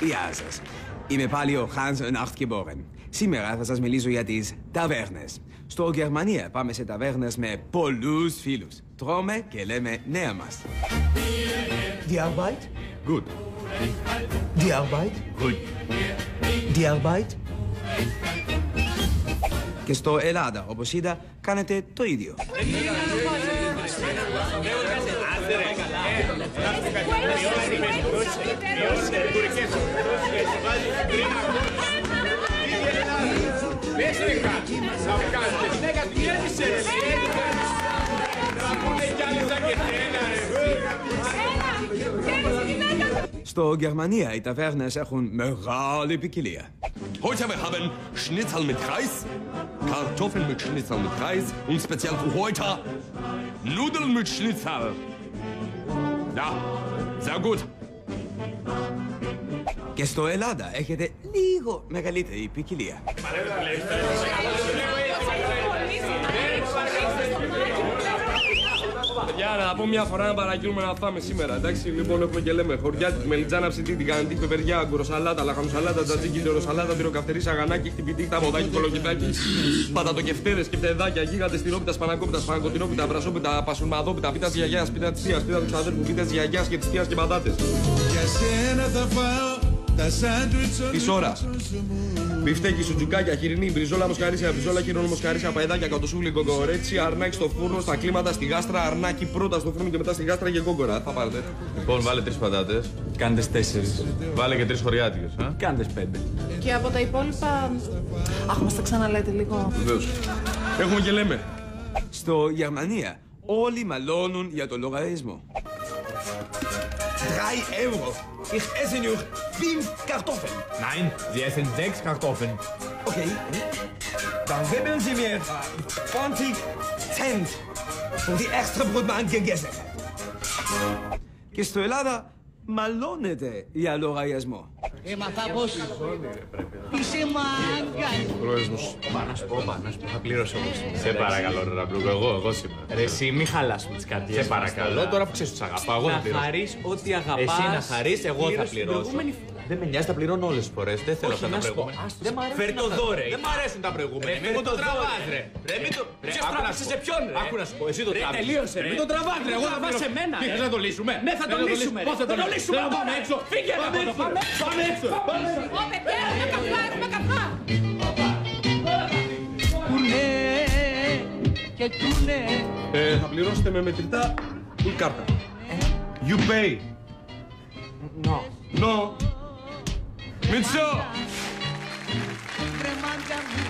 Γεια σας. Είμαι πάλι ο Hans Nachtgeboren. Σήμερα θα σας μιλήσω για τις ταβέρνες. Στο Γερμανία πάμε σε ταβέρνες με πολλούς φίλους. Τρώμε και λέμε νέα μας. Die Arbeit? Gut. Die Arbeit? Gut. Die Arbeit? Και στο Ελλάδα, όπως είδα, κάνετε το ίδιο. Στο Γερμανία οι ταβέρνες έχουν μεγάλη ποικιλία. Heute wir haben Schnitzel mit Reis, Kartoffeln mit Schnitzel mit Reis und speziell für heute Nudeln mit Schnitzel. Ja, sehr gut. Και στο Ελλάδα έχετε λίγο μεγαλύτερη ποικιλία. Για να πω μια φορά να παραγγείλουμε να φάμε σήμερα. Εντάξει, λοιπόν, έχουμε και λέμε χωριάτικη, μελιτζάνα ψητή, τηγανιτή, πεπεριά, αγκουροσαλάτα, λαχανοσαλάτα, τζατζίκι, λιωροσαλάτα, τυροκαυτερή, σαγανάκι, χτυπητή, ταμοδάκι, κολοκυθάκι, πατατοκευτέρες, κυπτεδάκια, γίγαντες, τυρόπιτα, σπανακόπιτα, σπανακοτυρόπιτα, βρασόπιτα, πασουρμαδόπιτα, πίτα της γιαγιάς, πίτα της θείας, πίτα του ξαδέρφου, πίτα της γιαγιάς και της θείας και πατάτες. Της ώρας. Μπιφτέκι, σουτζουκάκια, χοιρινή, μπριζόλα μοσχαρίσια, μπριζόλα χοιρινό μοσχαρίσια, παϊδάκια, κατοσούβλι, κοκορέτσι, αρνάκι στο φούρνο, στα κλίματα, στη γάστρα, αρνάκι πρώτα στο φούρνο και μετά στη γάστρα και κόκορα. Θα πάρετε. Λοιπόν, βάλε 3 πατάτες. Κάντε 4. Βάλε και 3 χωριάτικες. Κάντε 5. Και από τα υπόλοιπα. Αχ, μας τα ξαναλέτε λίγο. Βεβαίως. Έχουμε και λέμε. Στο Γερμανία όλοι μαλώνουν για το λογαριασμό. 3 Euro. Ich esse nur 5 Kartoffeln. Nein, Sie essen 6 Kartoffeln. Okay. Dann geben Sie mir 20 Cent für die extra Brotmann gegessen. Και στο Ελλάδα μαλώνεται για λογαριασμό. Έμαθα πως είσαι μάγκας. Πρόεδρος. Να σου πω, θα πληρώσω εγώ. Σε παρακαλώ, ρε Ραμπλούκο, εγώ σήμερα. Ρε εσύ, μη χαλάσουμε τις καρδιές. Σε παρακαλώ, τώρα που ξέρεις τους αγαπάω, εγώ θα Να πληρώσω. χαρείς ό,τι αγαπάς. Εσύ να χαρείς, εγώ θα πληρώσω. Δεν με νοιάζει, τα πληρώνω όλες τις φορές. Δεν θέλω αυτά τα προηγούμενα. Φέρ το δώρε. Δεν μ' αρέσουν τα προηγούμενα. Μην Μην το το τραβάς, τραβάς, ρε. Ρε, μην το. Ποιος τράβηξε σε ποιον, ρε. Άκου να σου πω, εσύ το τράβηξες. Τελείωσε, ρε. Μην το τραβάς, ρε. Εγώ θα τραβάς πληρώσω. σε μένα, Τι ρε. θες να το λύσουμε? Ναι, θα το λύσουμε. Πώς θα το λύσουμε? Να πάμε έξω. Φύγε, Πάμε ρε. έξω. Πάμε έξω. Ω, παιδιά, έχουμε καφέ, έχουμε καφέ. Τουνε και τουνε. Θα πληρώσετε με μετρητά ή κάρτα. You pay. No. No. Μίτσο. Ρε μάγκα μου.